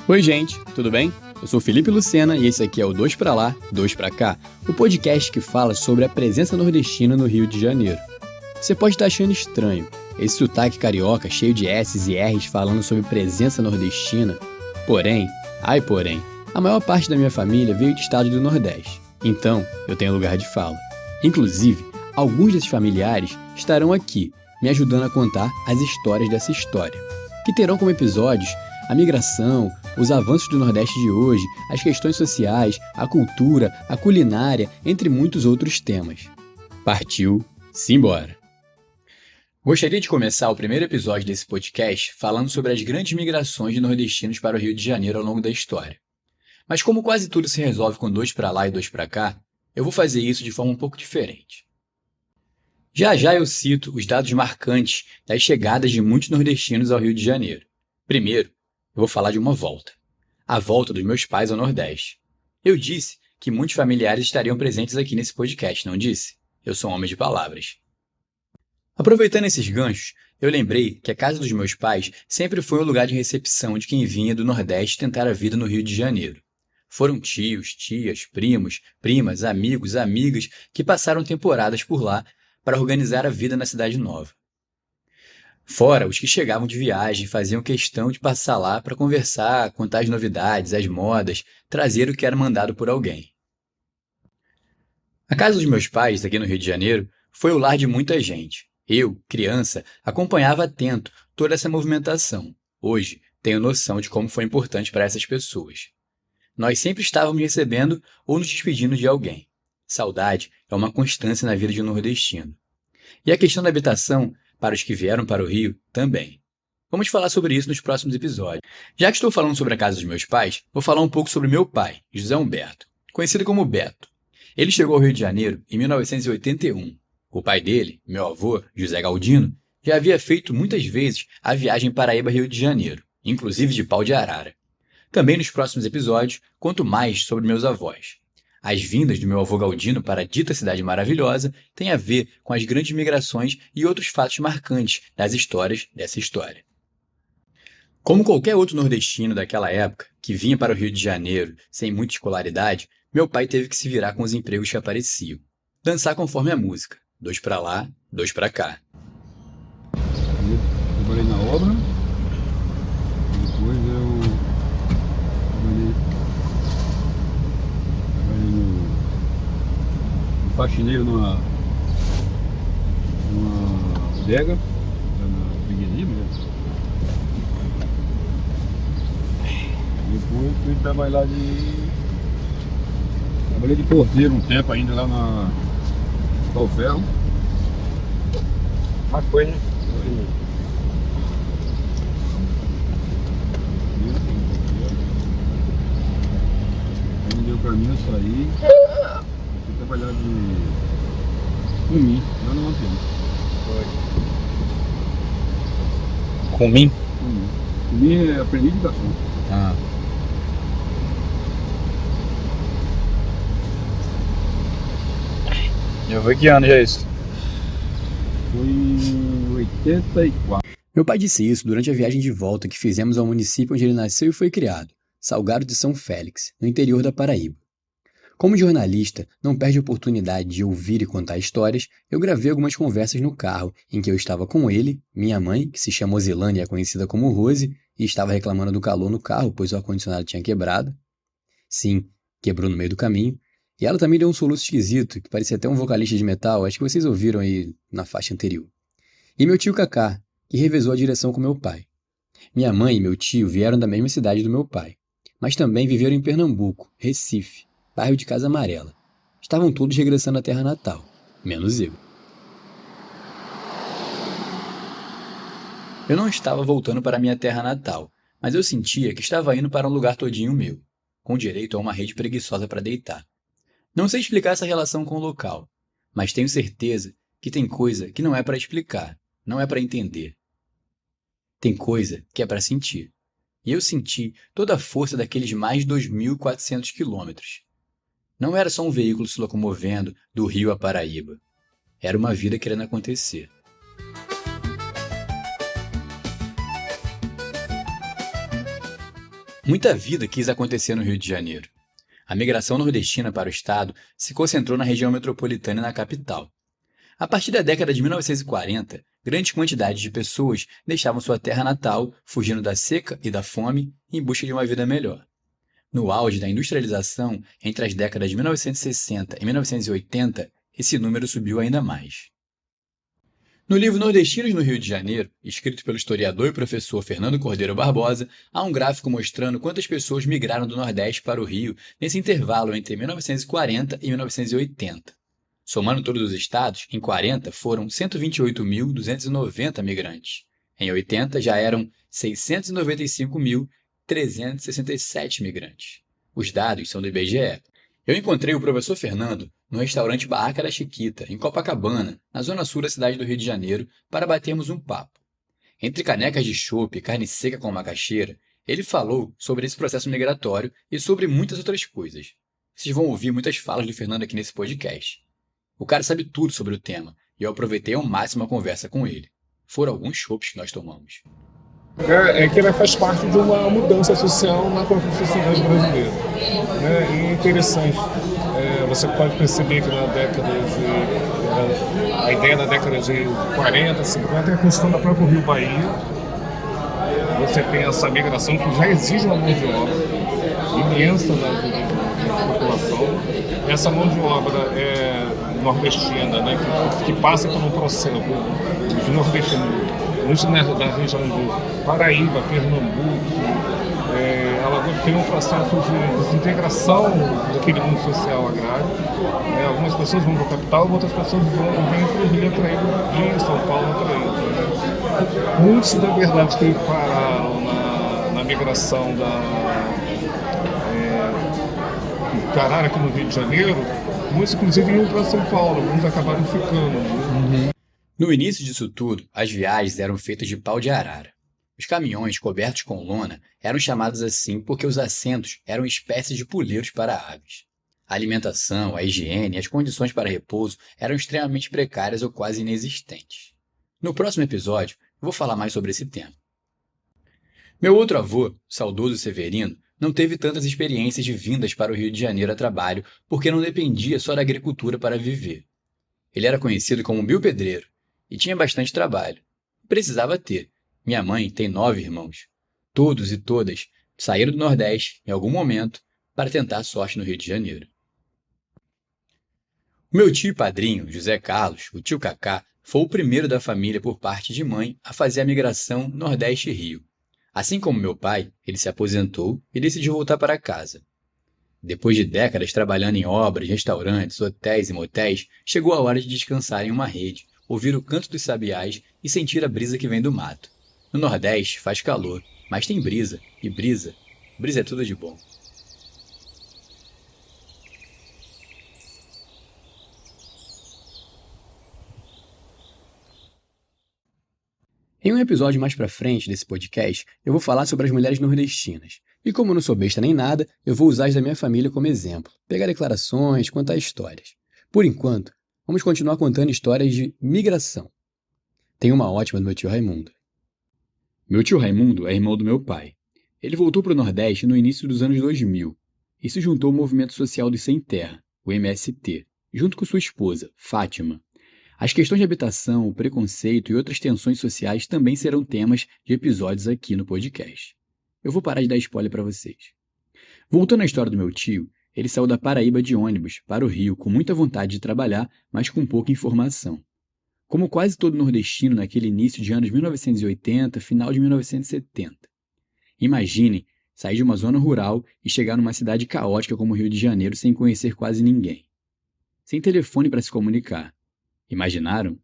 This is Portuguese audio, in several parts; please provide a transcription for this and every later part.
Oi, gente, tudo bem? Eu sou Felipe Lucena e esse aqui é o Dois Pra Lá, Dois Pra Cá, o podcast que fala sobre a presença nordestina no Rio de Janeiro. Você pode estar achando estranho, esse sotaque carioca cheio de S's e R's falando sobre presença nordestina. Porém, a maior parte da minha família veio de estados do Nordeste, então eu tenho lugar de fala. Inclusive, alguns desses familiares estarão aqui, me ajudando a contar as histórias dessa história, que terão como episódios a migração, os avanços do Nordeste de hoje, as questões sociais, a cultura, a culinária, entre muitos outros temas. Partiu, simbora! Gostaria de começar o primeiro episódio desse podcast falando sobre as grandes migrações de nordestinos para o Rio de Janeiro ao longo da história. Mas como quase tudo se resolve com dois pra lá e dois pra cá, eu vou fazer isso de forma um pouco diferente. Já já eu cito os dados marcantes das chegadas de muitos nordestinos ao Rio de Janeiro. Primeiro, eu vou falar de uma volta. A volta dos meus pais ao Nordeste. Eu disse que muitos familiares estariam presentes aqui nesse podcast, não disse? Eu sou um homem de palavras. Aproveitando esses ganchos, eu lembrei que a casa dos meus pais sempre foi um lugar de recepção de quem vinha do Nordeste tentar a vida no Rio de Janeiro. Foram tios, tias, primos, primas, amigos, amigas que passaram temporadas por lá para organizar a vida na cidade nova. Fora os que chegavam de viagem e faziam questão de passar lá para conversar, contar as novidades, as modas, trazer o que era mandado por alguém. A casa dos meus pais, aqui no Rio de Janeiro, foi o lar de muita gente. Eu, criança, acompanhava atento toda essa movimentação. Hoje, tenho noção de como foi importante para essas pessoas. Nós sempre estávamos recebendo ou nos despedindo de alguém. Saudade é uma constância na vida de um nordestino. E a questão da habitação, para os que vieram para o Rio, também. Vamos falar sobre isso nos próximos episódios. Já que estou falando sobre a casa dos meus pais, vou falar um pouco sobre meu pai, José Humberto, conhecido como Beto. Ele chegou ao Rio de Janeiro em 1981. O pai dele, meu avô, José Galdino, já havia feito muitas vezes a viagem Paraíba-Rio de Janeiro, inclusive de pau de arara. Também nos próximos episódios, conto mais sobre meus avós. As vindas do meu avô Galdino para a dita cidade maravilhosa têm a ver com as grandes migrações e outros fatos marcantes das histórias dessa história. Como qualquer outro nordestino daquela época, que vinha para o Rio de Janeiro sem muita escolaridade, meu pai teve que se virar com os empregos que apareciam. Dançar conforme a música, dois pra lá, dois pra cá. Eu trabalhei na obra, depois eu trabalhei no faxineiro numa bodega, na freguesia mesmo. Depois fui trabalhar trabalhei de porteiro um tempo ainda lá na Pau Ferro. Mas foi, né? Aí não deu pra mim, eu saí. Fui trabalhar de cumim, lá no Lampião. Cumim? Cumim é aprendiz de garçom. Ah. Eu vou que ano já é isso? Foi em 84. Meu pai disse isso durante a viagem de volta que fizemos ao município onde ele nasceu e foi criado, Salgado de São Félix, no interior da Paraíba. Como jornalista, não perde a oportunidade de ouvir e contar histórias, eu gravei algumas conversas no carro, em que eu estava com ele, minha mãe, que se chama Osilane e é conhecida como Rose, e estava reclamando do calor no carro, pois o ar-condicionado tinha quebrado. Sim, quebrou no meio do caminho. E ela também deu um soluço esquisito, que parecia até um vocalista de metal, acho que vocês ouviram aí na faixa anterior. E meu tio Cacá, que revezou a direção com meu pai. Minha mãe e meu tio vieram da mesma cidade do meu pai, mas também viveram em Pernambuco, Recife, bairro de Casa Amarela. Estavam todos regressando à terra natal, menos eu. Eu não estava voltando para minha terra natal, mas eu sentia que estava indo para um lugar todinho meu, com direito a uma rede preguiçosa para deitar. Não sei explicar essa relação com o local, mas tenho certeza que tem coisa que não é para explicar, não é para entender. Tem coisa que é para sentir. E eu senti toda a força daqueles mais de 2.400 quilômetros. Não era só um veículo se locomovendo do Rio à Paraíba. Era uma vida querendo acontecer. Muita vida quis acontecer no Rio de Janeiro. A migração nordestina para o estado se concentrou na região metropolitana e na capital. A partir da década de 1940, grandes quantidades de pessoas deixavam sua terra natal, fugindo da seca e da fome, em busca de uma vida melhor. No auge da industrialização, entre as décadas de 1960 e 1980, esse número subiu ainda mais. No livro Nordestinos no Rio de Janeiro, escrito pelo historiador e professor Fernando Cordeiro Barbosa, há um gráfico mostrando quantas pessoas migraram do Nordeste para o Rio nesse intervalo entre 1940 e 1980. Somando todos os estados, em 40 foram 128.290 migrantes. Em 80 já eram 695.367 migrantes. Os dados são do IBGE. Eu encontrei o professor Fernando no restaurante Barraca da Chiquita, em Copacabana, na zona sul da cidade do Rio de Janeiro, para batermos um papo. Entre canecas de chopp e carne seca com macaxeira, ele falou sobre esse processo migratório e sobre muitas outras coisas. Vocês vão ouvir muitas falas do Fernando aqui nesse podcast. O cara sabe tudo sobre o tema, e eu aproveitei ao máximo a conversa com ele. Foram alguns chopps que nós tomamos. É que ela faz parte de uma mudança social na própria sociedade brasileira. E é interessante. Você pode perceber que na década a ideia na década de 40, 50 é a questão da própria Rio Bahia. Você tem essa migração que já exige uma mão de obra imensa da população. Essa mão de obra é nordestina, né, que passa por um processo de nordestino, muito da região de Paraíba, Pernambuco. Ela tem um processo de desintegração daquele mundo social agrário. Algumas pessoas vão para a capital, outras pessoas vêm para o Rio atraído, de São Paulo atraído. Muitos, na verdade, que pararam na migração pararam aqui no Rio de Janeiro, muitos inclusive iam para São Paulo, alguns acabaram ficando. No início disso tudo, as viagens eram feitas de pau de arara. Os caminhões cobertos com lona eram chamados assim porque os assentos eram espécies de puleiros para aves. A alimentação, a higiene e as condições para repouso eram extremamente precárias ou quase inexistentes. No próximo episódio, eu vou falar mais sobre esse tema. Meu outro avô, saudoso Severino, não teve tantas experiências de vindas para o Rio de Janeiro a trabalho porque não dependia só da agricultura para viver. Ele era conhecido como biopedreiro e tinha bastante trabalho. Precisava ter. Minha mãe tem 9 irmãos. Todos e todas saíram do Nordeste, em algum momento, para tentar a sorte no Rio de Janeiro. O meu tio e padrinho, José Carlos, o tio Cacá, foi o primeiro da família por parte de mãe a fazer a migração Nordeste-Rio. Assim como meu pai, ele se aposentou e decidiu voltar para casa. Depois de décadas trabalhando em obras, restaurantes, hotéis e motéis, chegou a hora de descansar em uma rede, ouvir o canto dos sabiás e sentir a brisa que vem do mato. No Nordeste faz calor, mas tem brisa, e brisa é tudo de bom. Em um episódio mais pra frente desse podcast, eu vou falar sobre as mulheres nordestinas. E como eu não sou besta nem nada, eu vou usar as da minha família como exemplo, pegar declarações, contar histórias. Por enquanto, vamos continuar contando histórias de migração. Tem uma ótima do meu tio Raimundo. Meu tio Raimundo é irmão do meu pai. Ele voltou para o Nordeste no início dos anos 2000 e se juntou ao movimento social dos Sem Terra, o MST, junto com sua esposa, Fátima. As questões de habitação, o preconceito e outras tensões sociais também serão temas de episódios aqui no podcast. Eu vou parar de dar spoiler para vocês. Voltando à história do meu tio, ele saiu da Paraíba de ônibus para o Rio com muita vontade de trabalhar, mas com pouca informação. Como quase todo nordestino naquele início de anos 1980, final de 1970. Imagine sair de uma zona rural e chegar numa cidade caótica como o Rio de Janeiro sem conhecer quase ninguém. Sem telefone para se comunicar. Imaginaram?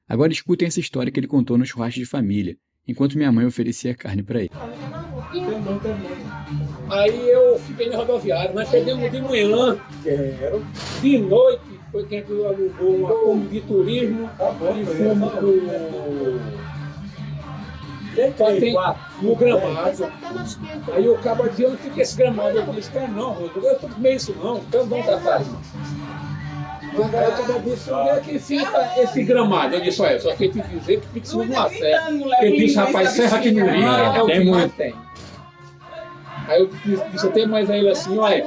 Agora escutem essa história que ele contou no churrasco de família, enquanto minha mãe oferecia carne para ele. Aí eu fiquei na rodoviária, nós chegamos de manhã, de noite, foi quem alugou uma Kombi de turismo e fomos no gramado. Aí o cabo dizia, onde fica esse gramado? Eu falei, cara, não, Rodrigo, eu não comi isso não, então vamos pra casa. Mas aí o cabo disse, onde é que fica esse gramado? Eu disse, olha, só sei te dizer que fica em cima de uma serra. Ele disse, rapaz, serra aqui no Rio é o que mais tem. Aí eu disse até mais a ele assim, olha,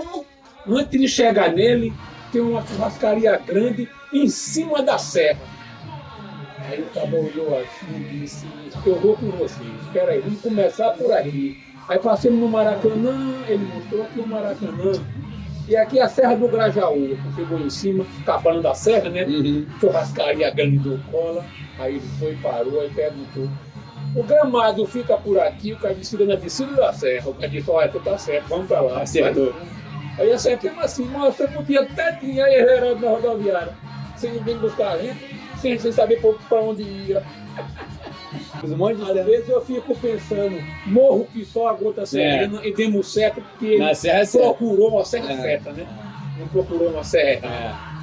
antes de chegar nele, tem uma churrascaria grande em cima da serra. Aí o cabo olhou assim e disse, eu vou com vocês, espera aí, vamos começar por aqui. Aí passamos no Maracanã, ele mostrou aqui o Maracanã. E aqui a Serra do Grajaú, chegou em cima, acabando da serra, né? Churrascaria grande do Cola. Aí ele foi, parou e perguntou, o gramado fica por aqui, o cara disse na descida da serra. O cara disse, olha, tu tá certo, vamos pra lá. Acertou. Aí acertamos assim, mostra pro dia tadinho, aí era na rodoviária. Sem ninguém buscar a gente, sem saber pra onde ia. Às vezes eu fico pensando, morro que só a gota serena e demos certo porque ele Na serra procurou uma serra certa, né? Não procurou uma serra errada.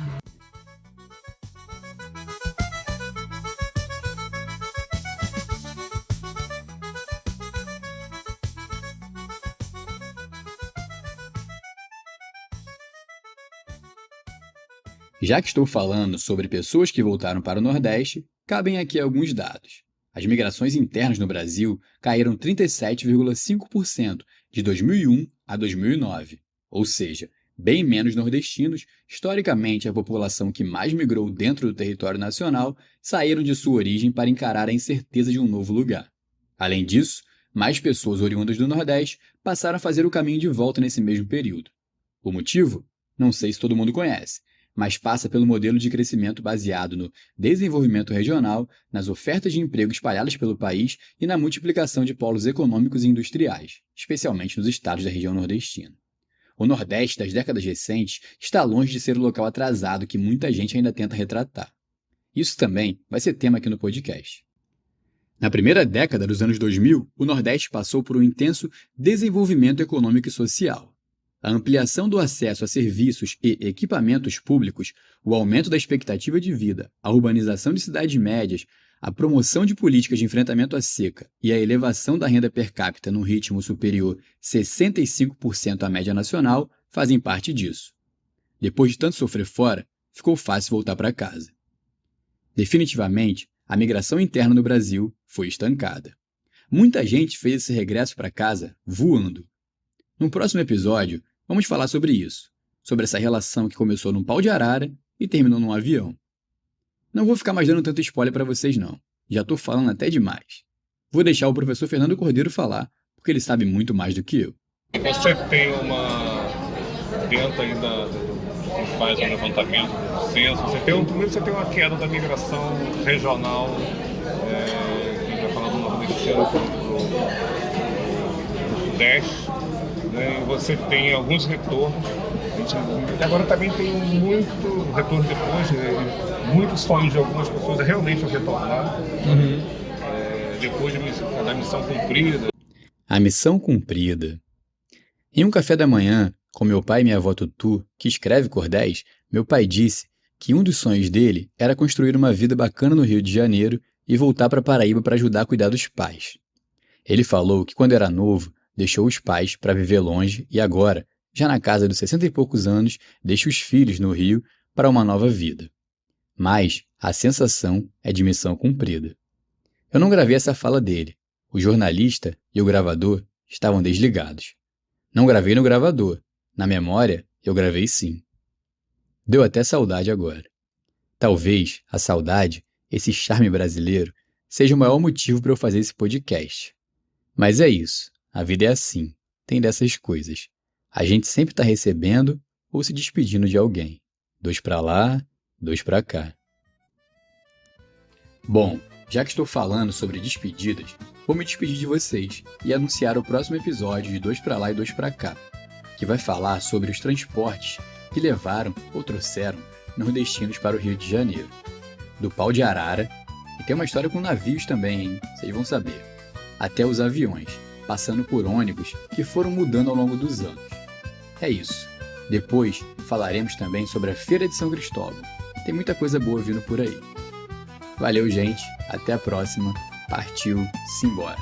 Já que estou falando sobre pessoas que voltaram para o Nordeste, cabem aqui alguns dados. As migrações internas no Brasil caíram 37,5% de 2001 a 2009, ou seja, bem menos nordestinos, historicamente a população que mais migrou dentro do território nacional, saíram de sua origem para encarar a incerteza de um novo lugar. Além disso, mais pessoas oriundas do Nordeste passaram a fazer o caminho de volta nesse mesmo período. O motivo? Não sei se todo mundo conhece, mas passa pelo modelo de crescimento baseado no desenvolvimento regional, nas ofertas de emprego espalhadas pelo país e na multiplicação de polos econômicos e industriais, especialmente nos estados da região nordestina. O Nordeste das décadas recentes está longe de ser o local atrasado que muita gente ainda tenta retratar. Isso também vai ser tema aqui no podcast. Na primeira década dos anos 2000, o Nordeste passou por um intenso desenvolvimento econômico e social. A ampliação do acesso a serviços e equipamentos públicos, o aumento da expectativa de vida, a urbanização de cidades médias, a promoção de políticas de enfrentamento à seca e a elevação da renda per capita num ritmo superior 65% à média nacional fazem parte disso. Depois de tanto sofrer fora, ficou fácil voltar para casa. Definitivamente, a migração interna no Brasil foi estancada. Muita gente fez esse regresso para casa voando. No próximo episódio, vamos falar sobre isso, sobre essa relação que começou num pau de arara e terminou num avião. Não vou ficar mais dando tanto spoiler para vocês não, já estou falando até demais. Vou deixar o professor Fernando Cordeiro falar, porque ele sabe muito mais do que eu. Você tem dentro aí que faz um levantamento do censo, você tem uma queda da migração regional, que a gente vai falar do nordestino para o sudeste. E você tem alguns retornos. Agora também tem muito retorno depois, muitos sonhos de algumas pessoas realmente retornar. Depois da missão cumprida. A missão cumprida. Em um café da manhã, com meu pai e minha avó Tutu, que escreve cordéis, meu pai disse que um dos sonhos dele era construir uma vida bacana no Rio de Janeiro e voltar para Paraíba para ajudar a cuidar dos pais. Ele falou que quando era novo, deixou os pais para viver longe e agora, já na casa dos 60 e poucos anos, deixa os filhos no Rio para uma nova vida. Mas a sensação é de missão cumprida. Eu não gravei essa fala dele. O jornalista e o gravador estavam desligados. Não gravei no gravador. Na memória, eu gravei sim. Deu até saudade agora. Talvez a saudade, esse charme brasileiro, seja o maior motivo para eu fazer esse podcast. Mas é isso. A vida é assim, tem dessas coisas. A gente sempre está recebendo ou se despedindo de alguém. 2 para lá, 2 para cá. Bom, já que estou falando sobre despedidas, vou me despedir de vocês e anunciar o próximo episódio de 2 para lá e 2 para cá, que vai falar sobre os transportes que levaram ou trouxeram nordestinos para o Rio de Janeiro. Do pau de arara, e tem uma história com navios também, hein? Vocês vão saber. Até os aviões, passando por ônibus que foram mudando ao longo dos anos. É isso. Depois falaremos também sobre a Feira de São Cristóvão. Tem muita coisa boa vindo por aí. Valeu, gente. Até a próxima. Partiu, simbora.